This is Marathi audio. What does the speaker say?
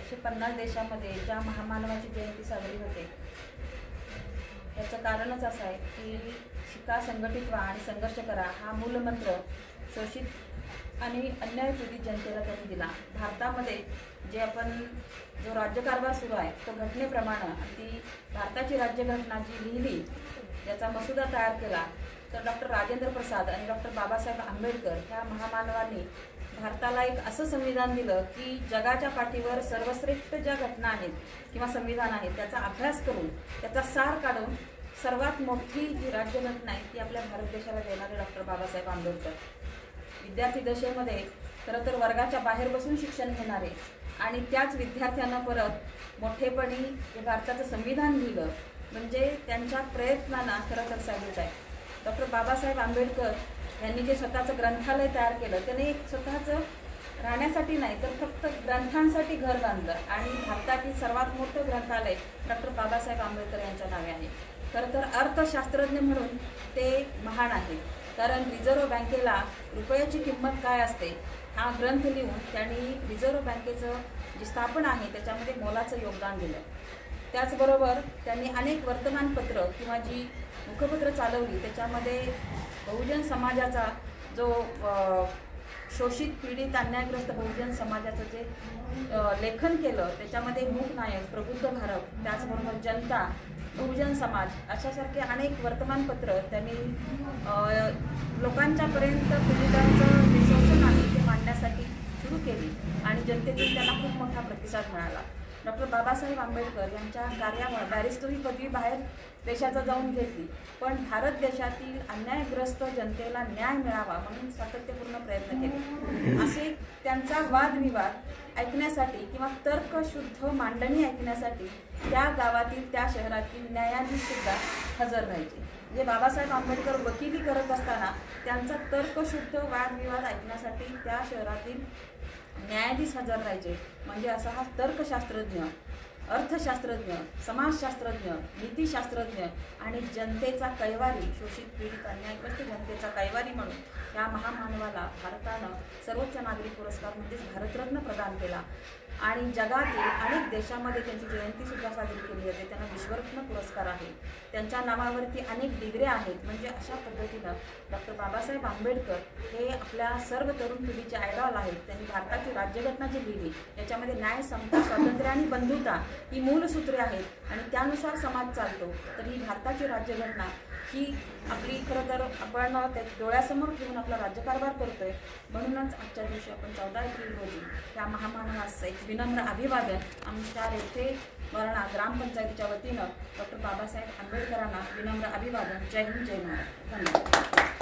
150 देशामध्ये ज्या महामानवाची जयंती साजरी होते याचं कारणच असं आहे की शिका, संघटित व्हा आणि संघर्ष करा हा मूलमंत्र शोषित आणि अन्यायपीडित जनतेला त्यांनी दिला। भारतामध्ये जो राज्यकारभार सुरू आहे तो घटनेप्रमाणे ती भारताची राज्यघटना जी लिहिली याचा मसुदा तयार केला तर डॉक्टर राजेंद्र प्रसाद आणि डॉक्टर बाबासाहेब आंबेडकर ह्या महामानवांनी भारताला एक असं संविधान दिलं की जगाच्या पाठीवर सर्वश्रेष्ठ ज्या घटना आहेत किंवा संविधान आहेत त्याचा अभ्यास करून त्याचा सार काढून सर्वात मोठी जी राज्यघटना आहे ती आपल्या भारत देशाला देणारे डॉक्टर बाबासाहेब आंबेडकर। विद्यार्थी दशेमध्ये खरं तर वर्गाच्या बाहेर बसून शिक्षण घेणारे आणि त्याच विद्यार्थ्यांना परत मोठेपणी जे भारताचं संविधान लिहिलं म्हणजे त्यांच्या प्रयत्नांना खरं तर सॅल्यूट आहे। डॉक्टर बाबासाहेब आंबेडकर यांनी जे स्वतःचं ग्रंथालय तयार केलं त्याने एक स्वतःचं राहण्यासाठी नाही तर फक्त ग्रंथांसाठी घर बांधलं आणि भारतातील सर्वात मोठं ग्रंथालय डॉक्टर बाबासाहेब आंबेडकर यांच्या नावे आहे। खरं तर अर्थशास्त्रज्ञ म्हणून ते महान आहेत कारण रिझर्व्ह बँकेला रुपयाची किंमत काय असते हा ग्रंथ लिहून त्यांनी रिझर्व्ह बँकेचं जी स्थापना आहे त्याच्यामध्ये मोलाचं योगदान दिलं। त्याचबरोबर त्यांनी अनेक वर्तमानपत्र किंवा जी मुखपत्र चालवली त्याच्यामध्ये बहुजन समाजाचा जो शोषित पीडित अन्यायग्रस्त बहुजन समाजाचं जे लेखन केलं त्याच्यामध्ये मूकनायक, प्रबुद्ध भारत, त्याचबरोबर जनता, बहुजन समाज अशासारखे अनेक वर्तमानपत्र त्यांनी लोकांच्यापर्यंत पीडितांचं जे शोषण आहे ते मांडण्यासाठी सुरू केली आणि जनतेतून त्यांना खूप मोठा प्रतिसाद मिळाला। डॉक्टर बाबासाहेब आंबेडकर यांच्या कार्यामुळे बॅरिस्टरी पदवी बाहेर देशाचा जाऊन घेतली पण भारत देशातील अन्यायग्रस्त जनतेला न्याय मिळावा म्हणून सातत्यपूर्ण प्रयत्न केले। असे त्यांचा वादविवाद ऐकण्यासाठी किंवा तर्कशुद्ध मांडणी ऐकण्यासाठी त्या गावातील त्या शहरातील न्यायाधीशसुद्धा हजर राहायचे। जे बाबासाहेब आंबेडकर वकिली करत असताना त्यांचा तर्कशुद्ध वादविवाद ऐकण्यासाठी त्या शहरातील न्यायाधीश हजर राहायचे। म्हणजे असा हा तर्कशास्त्रज्ञ, अर्थशास्त्रज्ञ, समाजशास्त्रज्ञ, नीतिशास्त्रज्ञ आणि जनतेचा कैवारी, शोषित पीडित अन्यायग्रस्त जनतेचा कैवारी म्हणून या महामानवाला भारतानं सर्वोच्च नागरी पुरस्कार म्हणजेच भारतरत्न प्रदान केला आणि जगातील अनेक देशामध्ये त्यांची जयंतीसुद्धा साजरी केली जाते। त्यांना विश्वरत्न पुरस्कार आहे, त्यांच्या नावावरती अनेक डिग्र्या आहेत। म्हणजे अशा पद्धतीनं डॉक्टर बाबासाहेब आंबेडकर हे आपल्या सर्व तरुण पिढीचे आयडॉल आहेत। त्यांनी भारताची राज्यघटना जी लिहिली त्याच्यामध्ये न्याय, समता, स्वातंत्र्य आणि बंधुता ही मूलसूत्रे आहेत आणि त्यानुसार समाज चालतो। तर ही भारताची राज्यघटना ही आपली खरं तर आपण डोळ्यासमोर ठेवून आपला राज्यकारभार करतोय म्हणूनच आजच्या दिवशी आपण 14 एप्रिल रोजी या महामानवास एक विनम्र अभिवादन आमच्या रेठे वरणा ग्रामपंचायतीच्या वतीनं डॉक्टर बाबासाहेब आंबेडकरांना विनम्र अभिवादन। जय हिंद, जय महाराष्ट्र। धन्यवाद।